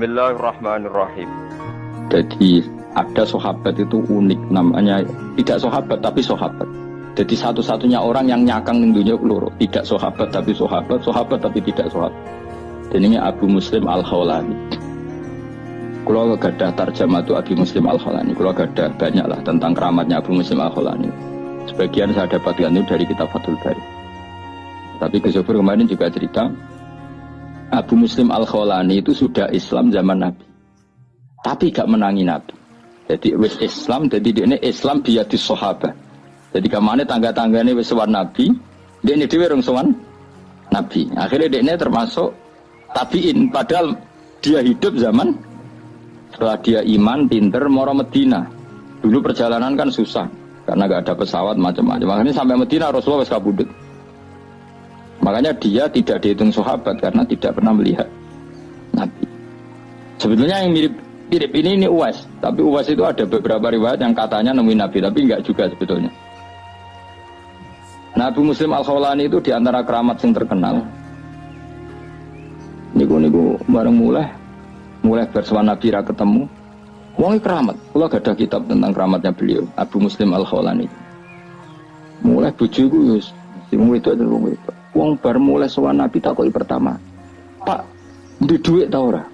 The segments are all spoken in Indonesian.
Bismillahirrahmanirrahim. Jadi ada sahabat itu unik, namanya tidak sahabat tapi sahabat. Jadi satu-satunya orang yang nyakang ning dunya loro, tidak sahabat tapi sahabat, sahabat tapi tidak sahabat. Jenenge Abu Muslim Al-Khawlani. Kalau gadah tarjamah itu Abu Muslim Al-Khawlani, kalau gadah banyak lah tentang keramatnya Abu Muslim Al-Khawlani. Sebagian saya dapatkan itu dari kitab Fathul Bari. Tapi Gus Zofir kemarin juga cerita Abu Muslim Al-Khawlani itu sudah Islam zaman Nabi, tapi gak menangi Nabi. Jadi wis Islam, jadi dia ini Islam biadis sahabat. Jadi kemana tangga-tangganya wis sowan Nabi, dia ini dhewe rong sowan Nabi. Akhirnya dia ini termasuk tabiin, padahal dia hidup zaman setelah dia iman, pinter, moro Medina. Dulu perjalanan kan susah karena gak ada pesawat macam-macam. Makanya sampai Medina Rasulullah wis kabudut. Makanya dia tidak dihitung sahabat karena tidak pernah melihat Nabi. Sebetulnya yang mirip ini Uwais, tapi Uwais itu ada beberapa riwayat yang katanya nemuin Nabi, tapi enggak juga sebetulnya. Nabi Muslim Al-Khawlani itu diantara keramat yang terkenal. Niku bareng mulai bersuara Nabi ra ketemu. Wong keramat. Kula gak ada kitab tentang keramatnya beliau, Abu Muslim Al-Khawlani. Mulai bojoku wis wong wedok dan wong wedok. Wong bar mulai sowan Nabi takoki pertama, Pak, duwe duit ta ora?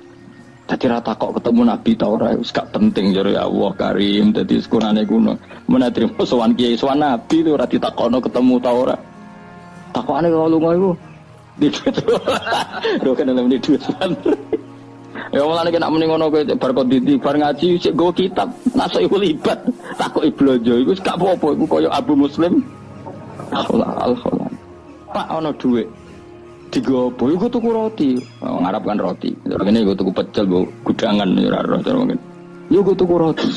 Dadi ra takok ketemu Nabi ta ora, wis gak penting jare Allah Karim, dadi sekurane kuno. Men trimo sowan kiai sowan Nabi itu ora ditakokno ketemu ta ora. Takokane kok lunga iku. Di duit. Lho kan dalam di duit. Ya mulane nek muni ngono kowe bar konditi bar ngaji sik nggo kitab, nasuk iku libat. Takoki blonjo iku gak apa-apa, iku koyo Abu Muslim Al-Khawlani. Pak ana dhuwit. Digopo iku tuku roti. Ngarep kan roti. Ngene iku tuku pecel, Bu. Gudangan ora ora cara ngene. Yo iku tuku roti.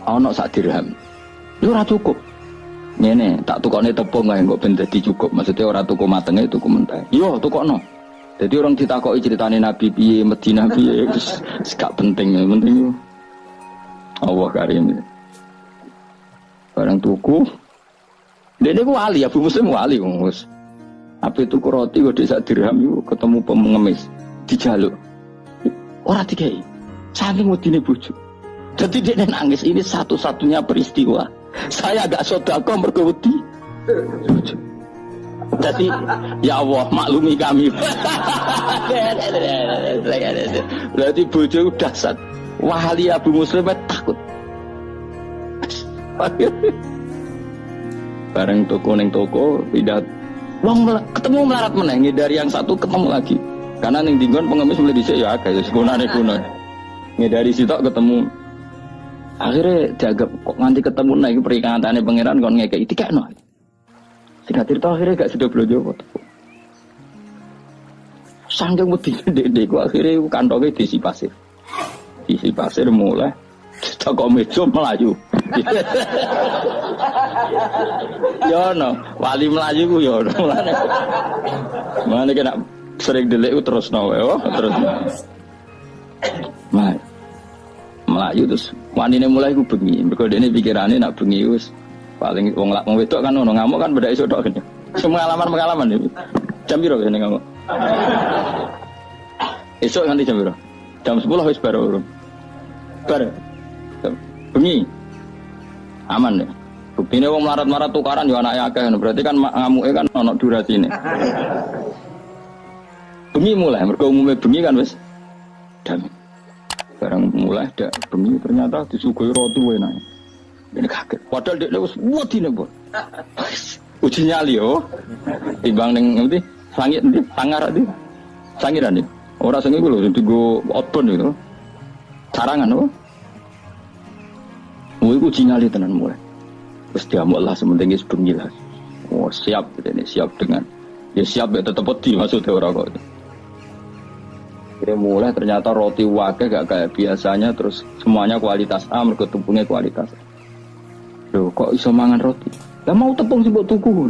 Ana sak dirham. Yo ora cukup. Ngene, tak tukone tepung ae kok ben dadi cukup. Maksudnya ora tuku matenge, tuku mentah. Yo tukokno. Jadi orang ditakoki ceritane Nabi piye, Madinah piye, wis gak penting, penting Allah Karim. Barang tuku dia ku wali, Abu Muslim wali wis. Apa tuku roti kok sak dirham iku ketemu pengemis dijaluk. Ora dikai. Saking wedine bojo. Jadi dia nangis, ini satu-satunya peristiwa. Saya agak sedekah mergo wedi. Jadi ya Allah maklumi kami. Berarti bojo udah dahsyat. Wali Abu Muslim takut. Bareng toko neng toko tidak wong ketemu melarat meneng dari yang satu ketemu lagi karena neng dinggon pengemis mulai dhisik ya akeh sekunane kuno ngedari sitok ketemu akhirnya jaga kok nganti ketemu naik perikatane pangeran kon ngekeki dikekno sing cerita akhirnya gak sudah blojo kok sanggeng wedi ndek akhirnya kantonge diisi pasir mulai toko meja melayu. Ya no, wali melayu ku ya no. Mulane kena sering delik terus no terus. Melayu terus wanine mulai ku bengi. Mergo dene pikirane nak bengi wis paling wong wedok kan ono ngamuk kan beda iso tok. Semua pengalaman iki. Jam piro kene ngamuk? Esuk nganti jam piro? Jam 10 wis baru. Bengi aman ya. Buktine wong melarat-melarat tukaran yo anake akeh. Berarti kan ngamuke kan ono durasine. Bengi mulai mergo umume bengi kan wis damai. Barang mulai dak bengi ternyata disuguhi roti enak. Ini kaget. Padahal dekne wis wedine, Bu. Uji nyali yo. Timbang ning ngendi? Sangit ndi? Sangar ndi? Sangiran iki. Ora sing iku lho digo outbound itu. Sarangan lho. Iku nyali tenan mulai. Terus diamuk lah sementing wis bengi lah. Oh siap ini siap dengan ya siap ya tetep wedi maksudnya ora kok. Dia mulai ternyata roti wakil gak kayak biasanya terus semuanya kualitas A mergo tepungnya kualitas A. Loh kok iso mangan roti? Lah mau tepung sih mbok tuku.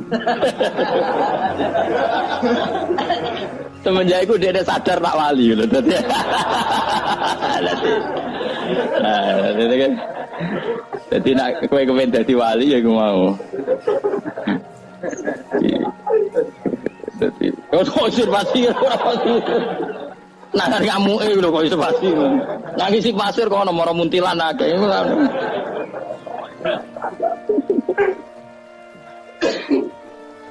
Semenjak itu dia sadar tak wali lho dadi. Nah, dadi kan jadi nak kowe kepen dadi wali ya aku mau. Jadi, kok iso pasti ora pasti. Nah, ngamuke lho kok iso pasti. Nangisi pasir kok ana mara muntilan akeh.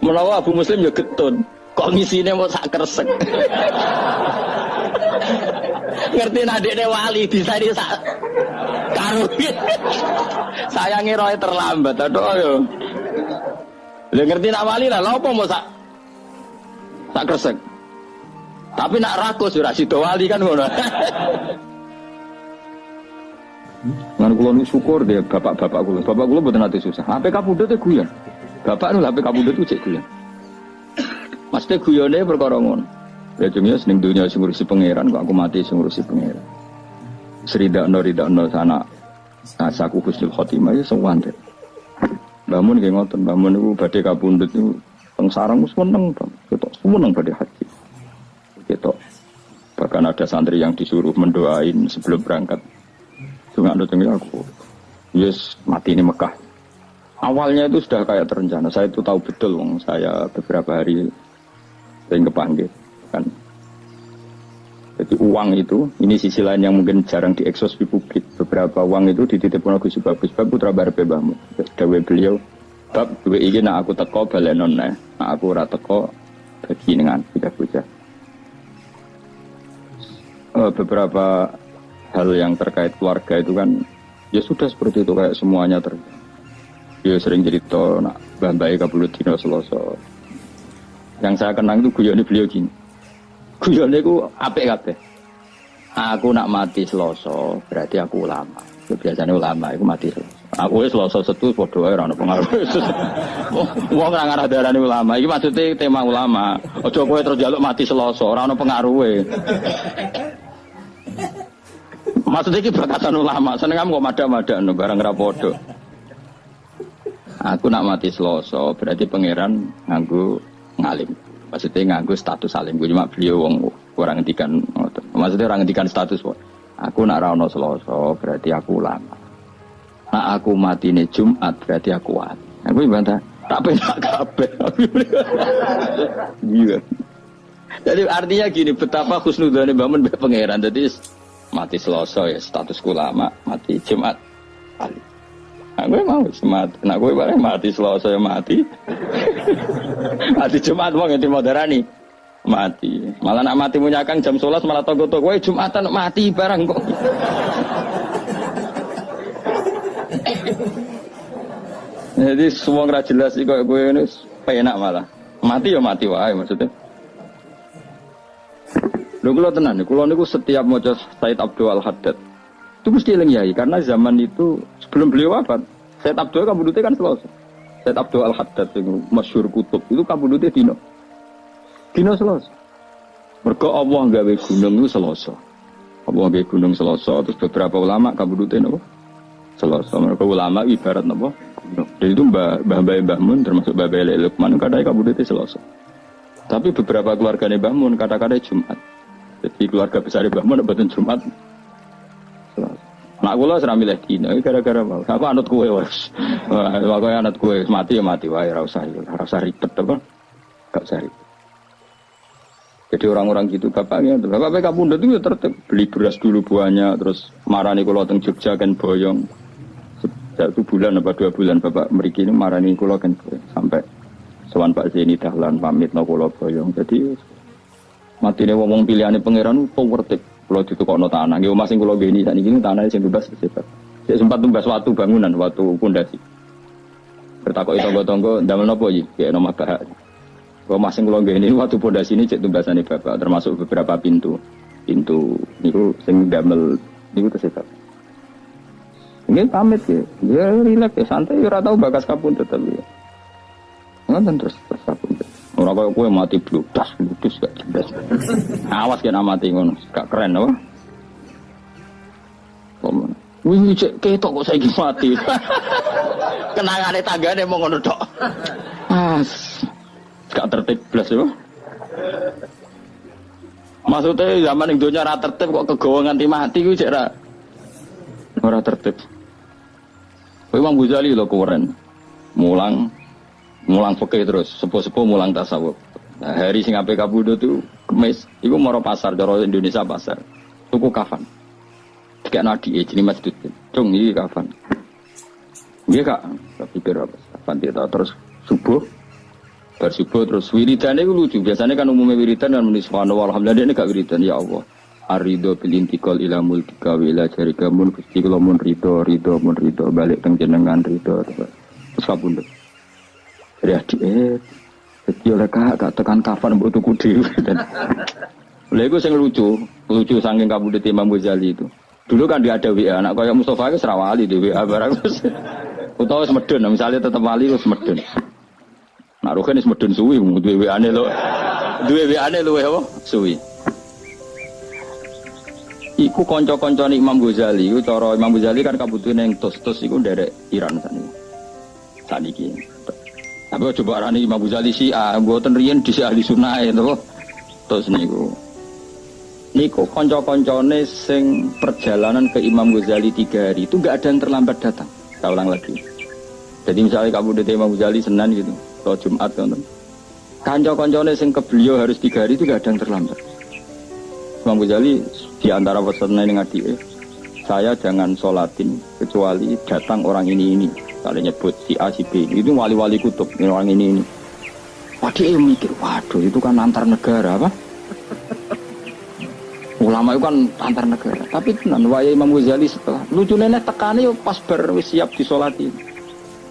Menawa Abu Muslim ya getun. Kok ngisine mau sak kresek. Ngerti adiknya wali bisa di sak karo. Saya ngira terlambat aduh yo. Lah ngerti nak wali lah lha opo mau sak kresek. Tapi nak rakus ora sida wali kan ngono. Lan kula nu syukur deh bapak-bapak kula. Bapak kula mboten ate susah. Sampai kapundhut e guyon. Bapak nu sampai kapundhut ku cek guyon. Mesti guyone perkara ngono. Ya jenenge seneng dunya sing ngurusi pangeran kok aku mati sing ngurusi pangeran. Ridakno sana asaku husnul khotimah ya sewante. Bangun nggih ngoten, bangun niku badhe kapundhut niku teng sareng wis meneng to. Ketok meneng badhe haji. Ketok. Bahkan ada santri yang disuruh mendoain sebelum berangkat. Dongakno teng aku. Yes, mati ini Mekah. Awalnya itu sudah kayak terencana. Saya itu tahu betul wong saya beberapa hari sering kepanggil kan. Jadi uang itu, ini sisi lain yang mungkin jarang diekspos di publik. Beberapa uang itu dititipkan Gus Bagus, Bab putra barbe Mbahmu. Dawe beliau, bab duwe iki nak aku teko balenon nah, aku ora teko bagi dengan bocah-bocah. Beberapa hal yang terkait keluarga itu kan, ya sudah seperti itu kayak semuanya terjadi. Dia sering cerita nak Mbah kabulut dina Selasa. Yang saya kenang itu guyone beliau gini. Guyone ku apik kabeh. Aku nak mati Selasa, berarti aku ulama. Biasanya ulama iku mati Selasa. Aku wis Selasa Setu padha wae ora ono pengaruh. Wong ora ngarah darani ulama. Iki maksudnya tema ulama. Aja kowe terus njaluk mati Selasa, ora ono pengaruhe. Maksudnya iki berkatan ulama. Senengam kok madak-madak barang ra padha. Aku nak mati Selasa, berarti pangeran nganggo ngalim. Maksudnya nganggo status alim. Cuma beliau wong orang ngendikan, maksudnya orang ngendikan status. Aku nak ra ono Selasa, berarti aku ulama. Nak aku mati ne Jumat, berarti aku wali. Aku bantah, tak penak kabeh. Iya. Jadi artinya gini, betapa husnudzane bangun mbek pangeran. Jadi mati Selasa ya status ulama, mati Jumat wali. Aku mau semat, nak gue bareng mati Selasa ya mati. Mati Jumat wong ngerti moderani. Mati. Malah nak mati punya Kang jam 11 malah toko-toko Jumatan mati barang kok. Jadi semua ora jelas iki koyo kowe ini penak malah. Mati ya mati wae maksudnya. Lho kula tenan, kula niku setiap maca Said Abdul Al-Haddad itu mesti eling yai karena zaman itu sebelum beliau wafat Said Abdul kabudute kan Selasa. Said Abdul Al-Haddad yang masyhur kutub itu kabudute dino Selasa. Mergo Allah gawe gunung itu Selasa. Allah gawe gunung Selasa terus beberapa ulama kabudute napa? Selasa. Mergo ulama ibarat napa? Gunung. Jadi itu Mbah Mun termasuk Mbah Lukman kadang kabudute Selasa. Tapi beberapa keluargane Mbah Mun kata-kata Jumat. Jadi keluarga besar Mbah Mun mboten Jumat. Nak kula ora milih dina gara-gara mau. Aku anut kowe wis. Aku anut kowe mati ya mati wae ora usah ribet apa. Gak usah ribet. Jadi orang-orang gitu bapaknya, bapak kapundhut itu ya tertib beli beras dulu banyak terus marani kula teng Jogja kan boyong. Satu bulan apa 2 bulan bapak mriki ini marani kula kan sampai sowan Pak Zeni Dahlan pamit no kula boyong. Jadi matine wong pilihane pangeran power tip. Kalau ditukokno tanah, nggih omah sing kula ngene sakniki tanah sing bebas bersifat. Saya sempat tumbas watu bangunan, watu pondasi. Bertakok tangga-tangga ndamel napa iki? Kayak nomah bahak. Omah sing kula ngene watu pondasi ini cek tumbasane Bapak, termasuk beberapa pintu. Pintu niku sing ndamel niku tersifat. Nggih pamit ya. Ya rileks ya santai ora tau bakas kapundhut tapi. Ngoten terus kapundhut. Ora kaya kowe mati bludas gak jelas. Awas kena mati ngono, gak keren apa? Komen. Wih cek ketok kok saiki mati. Kenangane tanggane mau ngono tok. Gak tertib blas yo. Maksudnya zaman ning donya ra tertib kok kegawa nganti mati kuwi cek ora tertib. Kowe Imam Ghazali lho keren. Mulang fikih terus, sepuh-sepuh mulang tasawuf. Nah, hari sing ape kabudut tuh kemis, iku moro pasar cara Indonesia pasar. Tuku kafan. Tiga nadi jenenge Mas Dut. Cung iki kafan. Iya Kak, tapi pikir apa? Kafan dia terus subuh. Bersubuh terus wiridan itu lucu. Biasanya kan umumnya wiridan dan muni subhanallah alhamdulillah ini gak wiridan ya Allah. Arido bil intiqal ila multika wa ila jarika mun gusti kula mun rido mun rido balik teng jenengan rido terus kabundut. Dari adik jadi oleh gak tekan kafan mbok tuku dhewe. Lha iku sing lucu saking kabundut Imam Ghazali itu. Dulu kan dia ada WA anak kaya Mustafa itu serawali di WA barang. Utawa semedun misalnya tetep wali wis semedun. Nak roken wis medun suwi duwe WA-ne lho. Duwe WA-ne luwe apa? Suwi. Iku kanca-kancane Imam Ghazali, iku cara Imam Ghazali kan kabutune ning tos-tos iku nderek Iran saniki. Tapi coba arani Imam Ghazali Syiah, mboten riyen dhisik ahli sunnah to. Tos niku. Niku kanca-kancane sing perjalanan ke Imam Ghazali 3 hari itu enggak ada yang terlambat datang. Saya ulang lagi. Jadi misalnya kamu di Imam Ghazali Senin gitu, atau Jumat kan. Kanca-kancane sing ke beliau harus 3 hari itu enggak ada yang terlambat. Imam Ghazali di antara pesannya dengan dia, saya jangan sholatin kecuali datang orang ini. Kalian nyebut si A, si B, itu wali-wali kutub, orang ini. Waduh, mikir, waduh itu kan antar negara apa? Ulama itu kan antar negara. Tapi tenan waya Imam Ghazali setelah lucu nenek tekane pas berwis siap disolatin.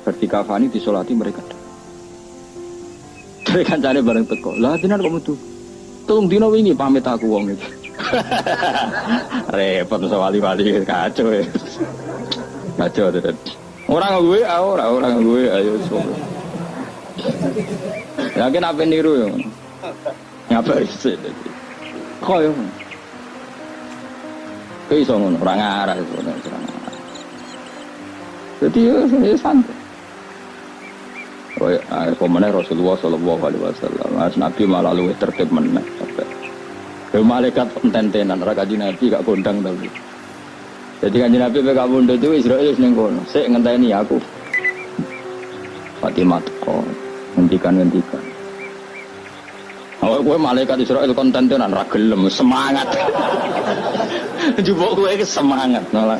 Berarti kafani disolati mereka. Dari kancane bareng teko. Lah tenan kok metu. Tolong dino wingi pamit aku wong iki. Repot wali-wali kacau ya. Kacau tenan. Orang gue ayo sopo. Yakin apa niru ya? Ngapa sih? Kok ya? Iso ngono, ora ngarah sebenarnya. Jadi ya santai. Oh ya, pemene Rasulullah sallallahu alaihi wasallam, Nabi malah luwih tertib meneh. Malaikat enten-tenan ora kanjeng Nabi gak kondang tapi. Jadi kanjeng Nabi pe kabundut itu Israil ning kono. Sik ngenteni aku. Fatimah teko, ngendikan. Oh, kowe malaikat Israil konten-tenan ra gelem, semangat. Jupuk kowe semangat malah.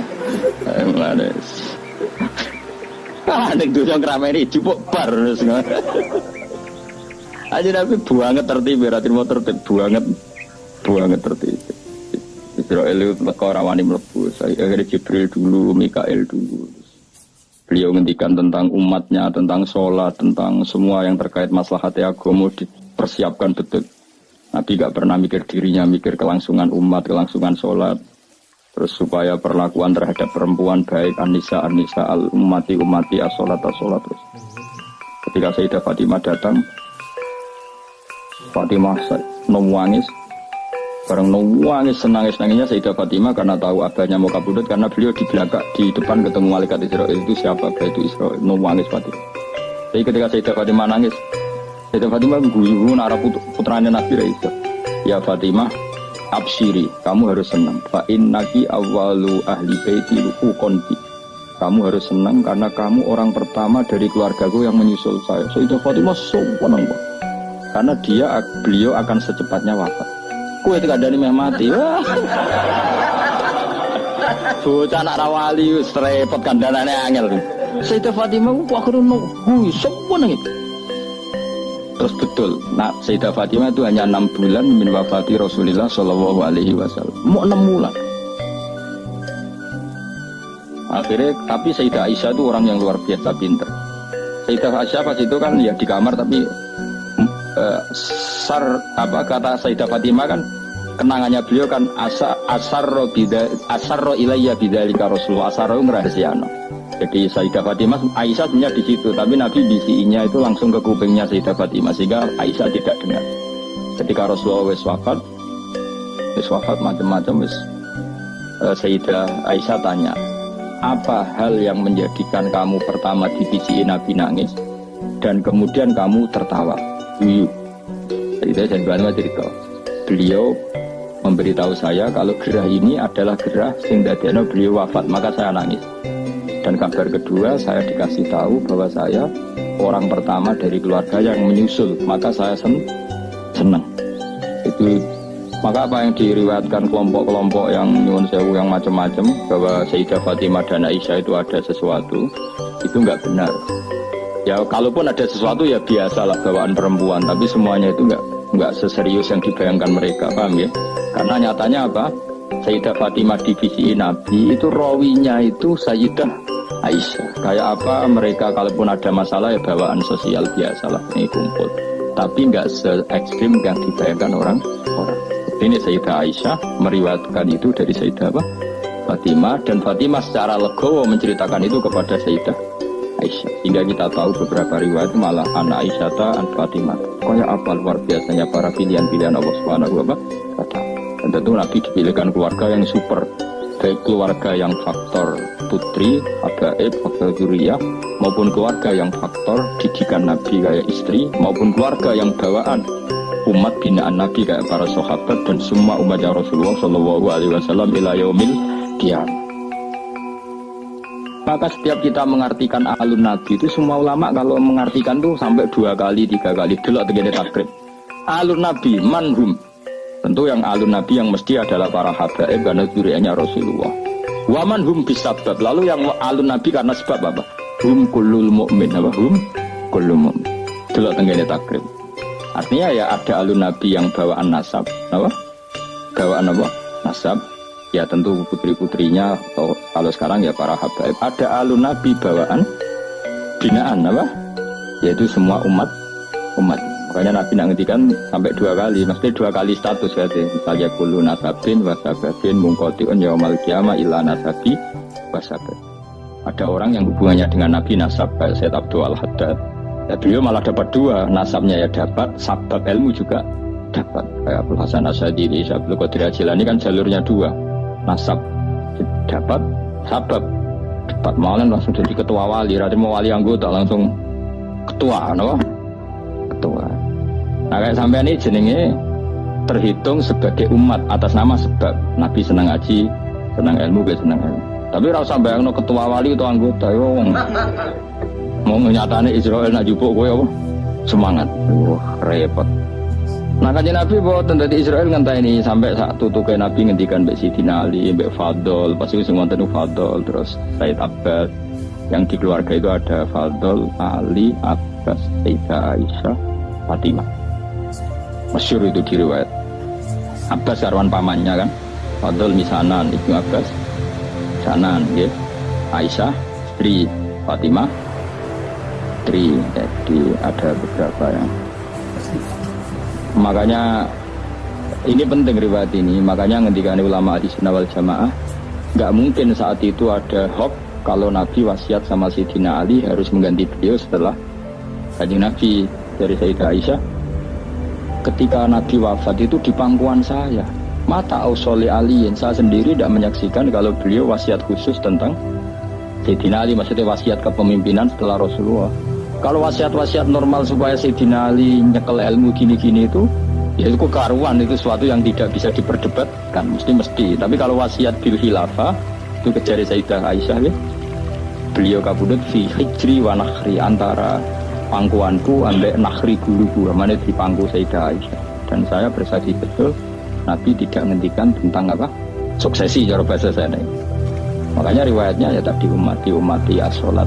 Manis. Ah, nek dunya ngrameni jupuk bar terus. Aja tapi banget tertib, berarti mau tertib banget tertib. Israel itu teko ora wani mlebu. Saya akhirnya Jibril dulu, Mikail dulu. Beliau ngendikan tentang umatnya, tentang sholat, tentang semua yang terkait maslahat agama dipersiapkan betul. Nabi gak pernah mikir dirinya, mikir kelangsungan umat, kelangsungan sholat. Terus supaya perlakuan terhadap perempuan baik, anisa al-umati as-sholat terus. Ketika Sayyidah Fatimah datang, Fatimah nangis. Bareng nangis senangis-nangisnya Sayyidah Fatimah karena tahu abahnya mau kabudut, karena beliau di belakang di depan ketemu malaikat Israel itu siapa? Abah itu Israel. Nangis Fatimah. Jadi ketika Sayyidah Fatimah nangis, Sayyidah Fatimah guyu nara putranya Nabi Raisa. Ya Fatimah, absyiri, kamu harus senang. Fa innaki awwalu ahli baiti uqonti. Kamu harus senang karena kamu orang pertama dari keluargaku yang menyusul saya. Sayyidah Fatimah senang banget. Karena beliau akan secepatnya wafat. Kue itu kadang ini mati. Bocah anak rawali repot kandanane angel. Sayyidah Fatimah akhirnya seneng. Terus betul, nah Sayyidah Fatimah itu hanya 6 bulan min wafati Rasulullah sallallahu alaihi wasallam. Mau 6 bulan. Akhirnya, tapi Sayyidah Aisyah itu orang yang luar biasa pinter. Sayyidah Aisyah pas itu kan ya di kamar tapi kata Sayyidah Fatimah kan kenangannya beliau kan asarro ilayya bidzalika Rasulullah, asarro ngrahasiano. Jadi Sayyidah Fatimah Aisyah sebenarnya di situ, tapi Nabi bisinya itu langsung ke kupingnya Sayyidah Fatimah sehingga Aisyah tidak dengar. Ketika Rasulullah wis wafat macam-macam Sayyidah Aisyah tanya, apa hal yang menjadikan kamu pertama dibisi Nabi nangis dan kemudian kamu tertawa? Jadi saya Fatimah cerita, beliau memberitahu saya kalau gerah ini adalah gerah sehingga beliau wafat, maka saya nangis. Dan kabar kedua saya dikasih tahu bahwa saya orang pertama dari keluarga yang menyusul, maka saya senang. Itu maka apa yang diriwayatkan kelompok-kelompok yang nyuwun sewu yang macam-macam bahwa Sayyidah Fatimah dan Aisyah itu ada sesuatu, itu enggak benar. Ya kalaupun ada sesuatu ya biasalah bawaan perempuan, tapi semuanya itu enggak seserius yang dibayangkan mereka, paham ya? Karena nyatanya apa? Sayyidah Fatimah divisi Nabi itu rawinya itu Sayyidah Aisyah. Kayak apa mereka kalaupun ada masalah ya bawaan sosial biasalah ini kumpul. Tapi enggak se-ekstrim yang dibayangkan orang. Ini Sayyidah Aisyah meriwayatkan itu dari Sayyidah Fatimah, dan Fatimah secara legowo menceritakan itu kepada Sayyidah Aisyah. Sehingga kita tahu beberapa riwayat malah anak Aisyah an Fatimah. Kayak apa luar biasanya para pilihan-pilihan Allah Subhanahu wa taala. Dan tentu Nabi dipilihkan keluarga yang super, baik keluarga yang faktor putri, habaib, faktor zuriyah, maupun keluarga yang faktor didikan Nabi kayak istri, maupun keluarga yang bawaan umat binaan Nabi kayak para sahabat dan semua umatnya Rasulullah Shallallahu Alaihi Wasallam ila yaumil qiyamah. Maka setiap kita mengartikan alun Nabi itu semua ulama kalau mengartikan tuh sampai 2 kali 3 kali delok tegene takrib. Alun Nabi manhum. Tentu yang alun Nabi yang mesti adalah para habaib karena zuriyahnya Rasulullah. Wa manhum bisabab. Lalu yang alun Nabi karena sebab apa? Hum kullul mu'min. Apa hum kullul mu'min. Delok tegene takrib. Artinya ya ada alun Nabi yang bawaan nasab, apa? Bawaan apa? Nasab. Ya tentu putri-putrinya atau kalau sekarang ya para habaib. Ada alun Nabi bawaan binaan, apa? Yaitu semua umat. Makanya Nabi ngendikan sampai 2 kali, mesti 2 kali status ya. Misalnya kullu nasabin wasababin mungkotiun yaumal qiyamah illa nasabi wasabab. Ada orang yang hubungannya dengan Nabi nasab kayak Sayyid Abdul Al-Haddad. Ya, beliau malah dapat 2, nasabnya ya dapat, sabab ilmu juga dapat. Kayak Abdul Hasan Asyadili, Abdul Qadir Jilani kan jalurnya 2, nasab dapat, sabab dapat. Malah langsung jadi ketua wali, radhi mau wali anggota langsung ketua, no? Ketua. Nah kayak sampean ini jenenge terhitung sebagai umat atas nama sebab. Nabi senang ngaji, senang ilmu, senang ilmu. Tapi ora usah bayangno ketua wali atau anggota, yo wong. Mau nyatane Israel nak jupuk kowe apa? Semangat. Repot. Nah kanjeng Nabi boten dadi Israel ngenteni sampai sak tutuke Nabi ngendikan mbek Sidina Ali, mbek Fadl, pas iku sing wonten Fadl, terus Said Abbas. Yang di keluarga itu ada Fadl, Ali, Abbas, Sayyidah Aisyah, Fatimah. Masyhur itu di riwayat. Abbas karwan pamannya kan. Fadl misanan, Ibnu Abbas sanan nggih. Aisyah istri Fatimah. Jadi ada beberapa yang makanya ini penting riwayat ini, makanya ngendikan ulama Ahlussunnah wal Jamaah nggak mungkin saat itu ada hoax kalau Nabi wasiat sama Sayyidina Ali harus mengganti beliau setelah Kanjeng Nabi. Dari Sayyidah Aisyah, ketika Nabi wafat itu di pangkuan saya, mata ausoli aliin, saya sendiri tidak menyaksikan kalau beliau wasiat khusus tentang Sayyidina Ali, maksudnya wasiat kepemimpinan setelah Rasulullah. Kalau wasiat-wasiat normal supaya Sayyidina Ali nyekel ilmu gini-gini itu, ya itu kekaruan, itu sesuatu yang tidak bisa diperdebatkan, mesti. Tapi kalau wasiat bil khilafah, itu kejari Sayyidah Aisyah ya, beliau kabudut fi hijri wa nakhri, antara pangkuanku ambek nakhri guruku, mana di pangku Sayyidah Aisyah. Dan saya bersaksi betul Nabi tidak menghentikan tentang apa? Suksesi cara bahasa saya. Makanya riwayatnya ya tadi umati as-sholat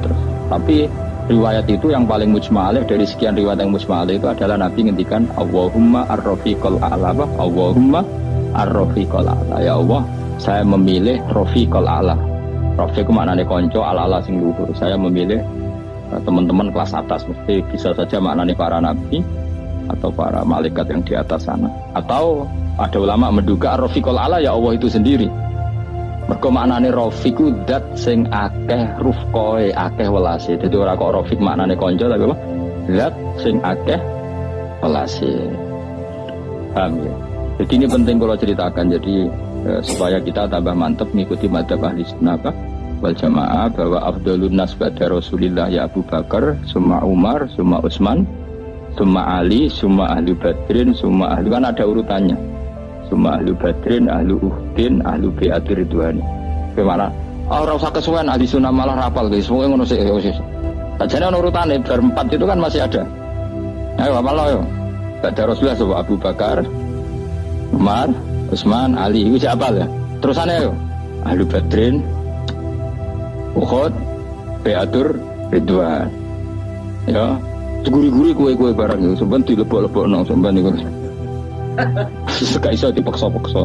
terus. Tapi riwayat itu yang paling mujma'alih dari sekian riwayat yang mujma'alih itu adalah Nabi ngendikan Allahumma ar-rafiqal a'la. Allahumma ar-rafiqal a'la. Ya Allah, saya memilih rafiqal a'la. Rafiq maknanya konco, ala-ala sing luhur. Saya memilih teman-teman kelas atas, mesti bisa saja maknanya para nabi atau para malaikat yang di atas sana. Atau ada ulama menduga ar-rafiqal a'la ya Allah itu sendiri. Mergo maknane rafiqu dat sing akeh rufqoe, akeh welase. Dadi ora kok rafiq maknane kanca tapi apa? Zat sing akeh welase. Paham ya? Jadi ini penting kalau ceritakan, jadi supaya kita tambah mantap mengikuti madzhab Ahlussunnah wal Jamaah bahwa afdhalun nas ba'da Rasulillah ya Abu Bakar, summa Umar, summa Utsman, summa Ali, summa ahli Badrin, summa ahli, kan ada urutannya. Summa ahlu Badrin, ahlu Uhdin, ahlu Bi'atir Ridwani. Bagaimana? Orang usah kesuwen ahli sunnah malah rapal guys. Semuanya ngono sih. Sajane ono urutane bar 4 itu kan masih ada. Ayo hafal yo. Ba'da Rasulullah sebab Abu Bakar, Umar, Utsman, Ali. Itu siapa ya? Terusannya yo. Ahlu Badrin, Uhud, Beatur, Ridwan. Ya, guri-guri kue-kue barang itu. Sampai dilebok-lebok nong, sampai itu. Gak iso dipaksa-paksa.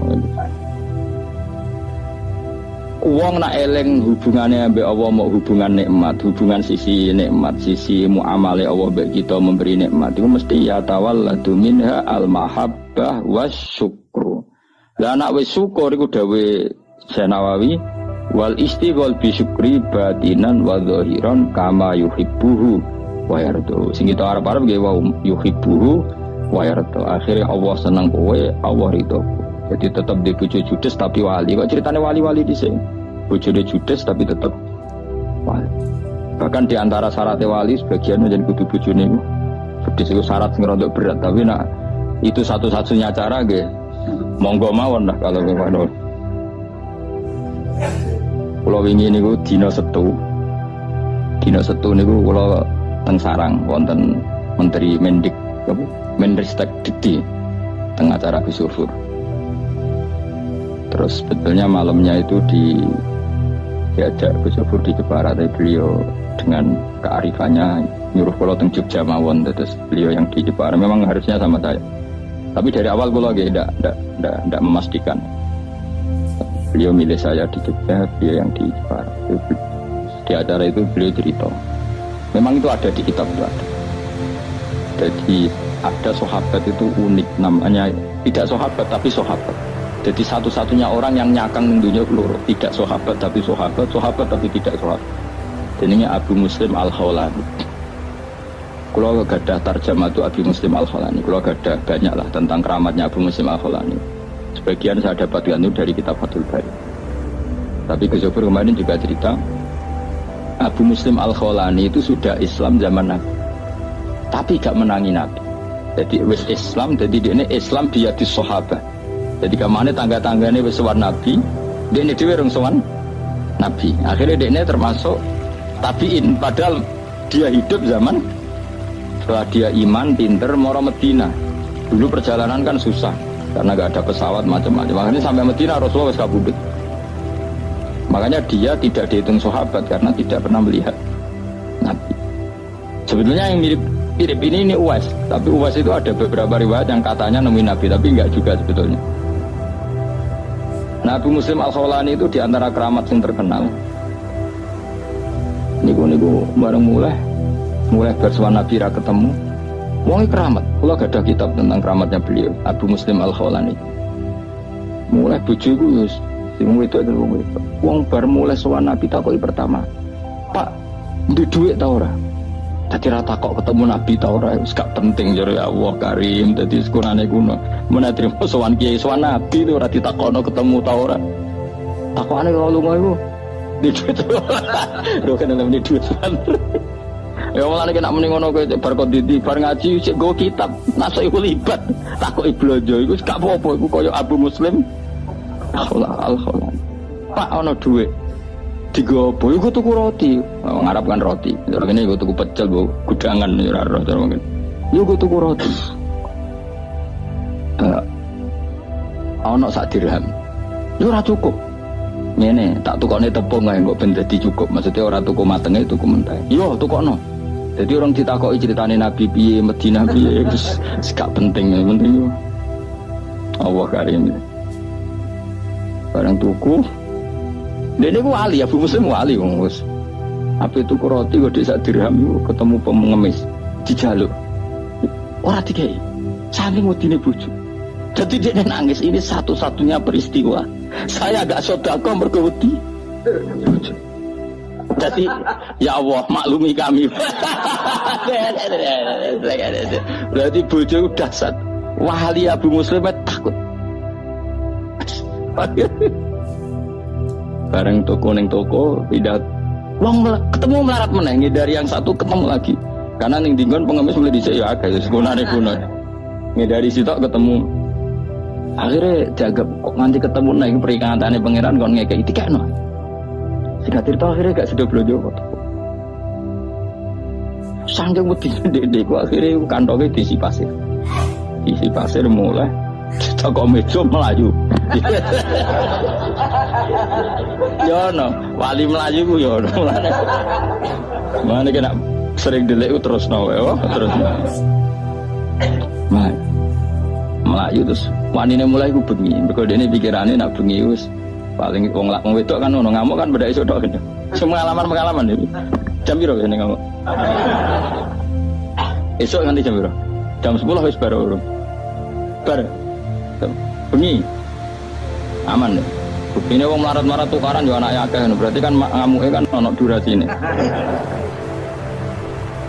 Uang nak eleng hubungannya ambek Allah, mau hubungan nikmat, hubungan sisi nikmat, sisi muamale Allah ambek kita memberi nikmat itu mesti ya tawalladu minha al-mahabbah wasyukru. Lah anak wis syukur iku dawe Nawawi wal istighol bi syukri batinan wa zahiran kama yuhibbuhu wa yardu. Sing kita arep-arep nggih wa yuhibbuhu wa yardu. Akhire Allah seneng kowe, Allah ridho. Jadi tetap di bojo judes tapi wali. Kok ceritanya wali-wali di sini? Bojone judes tapi tetap wali. Bahkan di antara syarat wali sebagian menjadi kudu bojone itu. Judes itu syarat sing rada berat, tapi nak itu satu-satunya cara nggih. Monggo mawon lah kalau ngono. Kula wingi niku dina Setu. Dina Setu niku kula teng sarang wonten Menteri Mendik apa? Menristek Dikti teng acara Bisufur. Terus sebetulnya malamnya itu diajak Gus Yofur di Jepara, tapi beliau dengan kearifannya nyuruh kalau teng Jogja mawon, terus beliau yang di Jepara memang harusnya sama saya. Tapi dari awal gue lagi tidak memastikan. Beliau milih saya di Jogja, beliau yang di Jepara. Di acara itu beliau cerita, memang itu ada di kitab itu ada. Jadi ada sahabat itu unik, namanya tidak sahabat tapi sahabat. Jadi satu-satunya orang yang nyakang dunia peluru, tidak sahabat tapi sahabat, sahabat tapi tidak sahabat. Ini Abu Muslim Al-Khawlani. Kalau gadah tarjamah itu Abu Muslim Al-Khawlani, kalau gadah banyak lah tentang keramatnya Abu Muslim Al-Khawlani. Sebagian saya dapatkan itu dari kitab Fathul Bari. Tapi Gus Yofur kemarin juga cerita, Abu Muslim Al-Khawlani itu sudah Islam zaman Nabi, tapi gak menangi Nabi. Jadi wis Islam, jadi dia ini Islam dia di sahabat. Jadi kemana tangga-tangganya bersuara Nabi, dia ini dia orang sowan Nabi. Akhirnya dia ini termasuk tabiin, padahal dia hidup zaman setelah dia iman, pinter, moro Medina. Dulu perjalanan kan susah karena gak ada pesawat macam-macam. Makanya sampai Medina Rasulullah wis kabudut. Makanya dia tidak dihitung sahabat karena tidak pernah melihat Nabi. Sebetulnya yang mirip ini Uwais, tapi Uwais itu ada beberapa riwayat yang katanya nemuin Nabi, tapi enggak juga sebetulnya. Nabi Muslim Al-Khawlani itu diantara keramat yang terkenal. Niku bareng mulai bersuara Nabi ra ketemu. Wong keramat. Kula gak ada kitab tentang keramatnya beliau, Abu Muslim Al-Khawlani. Mulai bojoku yo sing itu ada wong bar mulai suara Nabi takoki pertama, "Pak, ndek dhuwit ta ora?" Dadi ra takok ketemu Nabi ta ora, wis gak penting jare Allah Karim. Dadi sekurane kuno menawa trimo sowan kiai sowan Nabi itu ora ditakokno ketemu ta ora. Takokane kok lunga iku. Di duit. Lho kan dalam di duit. Ya malah nek muni ngono kowe bar konditi bar ngaji sik nggo kitab, nasuk iku libat. Takoki blonjo iku gak apa-apa iku koyo Abu Muslim Al-Khawlani. Pak ana dhuwit. Tiga apa? Iku tuku roti, ngarapkan roti. Terus ini iku tuku pecel, bu, gudangan ora roh cara mungkin. Iku tuku roti. Ana sak dirham. Yo ora cukup. Ngene, tak tukone tepung ae kok ben dadi cukup. Maksudnya ora tuku matenge, tuku mentah. Yo tukokno. Jadi orang ditakoki ceritane Nabi piye, Madinah piye, wis gak penting, penting yo. Allah Karim. Barang tuku Dene ku wali, Abu Muslim wali wong wis. Ape tuku roti kok sak dirham iku ketemu pengemis dijaluk. Ora dikei. Saking wedine bojo. Jadi dia nangis, ini satu-satunya peristiwa. Saya agak sedekah mergo wedi. Jadi ya Allah maklumi kami. Berarti bojo udah sat. Wali Abu Muslim takut. Bareng toko neng toko tidak wong ketemu melarat meneh dari yang satu ketemu lagi karena ning dinggon pengemis mulai dhisik ya akeh sekunane kuno ngedari sitok ketemu akhirnya jaga kok nganti ketemu nang peringatane pangeran kon ngekeki dikekno sing cerita akhirnya gak sudah blojo kok sanggeng wedi ndek-ndek akhirnya kantonge diisi pasir isi pasir mulai toko meja melayu. Yo no, wali melayu ku yo no. Mana kena sering delik terus no, terus. Melayu terus wanine mulai ku bengi. Mergo dene pikirane nak bengi wis paling wong wedok kan ono ngamuk kan beda iso tok. Semua pengalaman iki. Jam piro ngene ngamuk? Esok nanti jam berapa? Jam 10 wis baru. Bengi. Aman deh. Ini wong marat-marat tukaran yo anake akeh. Berarti kan ngamuke kan ono durasine.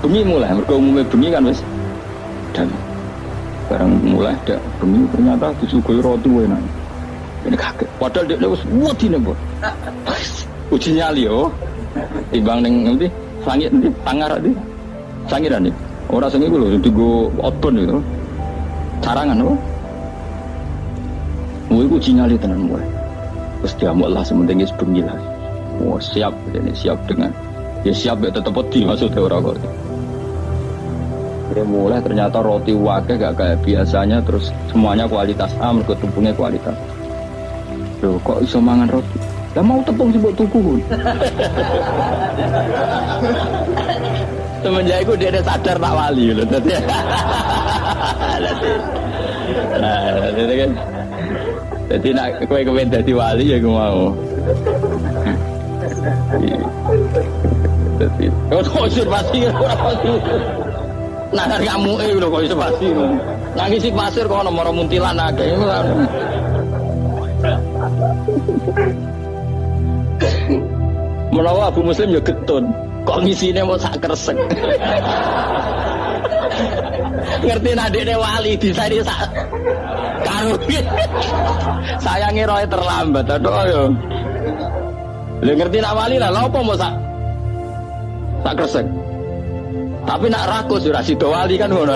Bengi mulai, mergo umume bengi kan wis dan barang mulai dak bengi ternyata disuguhi roti enak. Ini kaget. Padahal dia wis wedine, Mbok. Uji nyali yo. Timbang ning ngendi? Langit nanti tangar nanti. Sangiran nih. Orang sing iku lho digo outbound itu. Carangan lho. Mau iku cinyali tenan mulai. Terus diamuk lah sementing wis bengi lah. Wah, siap ini siap dengan ya siap ya tetep wedi maksudnya ora kok. Dia mulai ternyata roti wake gak kayak biasanya terus semuanya kualitas A mergo tepungnya kualitas. Loh kok iso mangan roti? Lah mau tepung sih mbok tuku. Semenjak itu dia sadar tak wali loh. Nah, jadi kan. Jadi nak kowe kepen dadi wali ya aku mau. Jadi, kok iso pasti ora pasti. Nah, kamu lho kok iso pasti. Nangis si pasir kok ono moro muntilan akeh. Menawa Abu Muslim ya getun. Kok ngisine mau sak kresek. Ngerti adikne wali disari sak karo. Sayange roe terlambat aduh yo. Lha ngerti nak wali lah lha opo mau sak kresek. Tapi nak rakus ora sida wali kan ngono.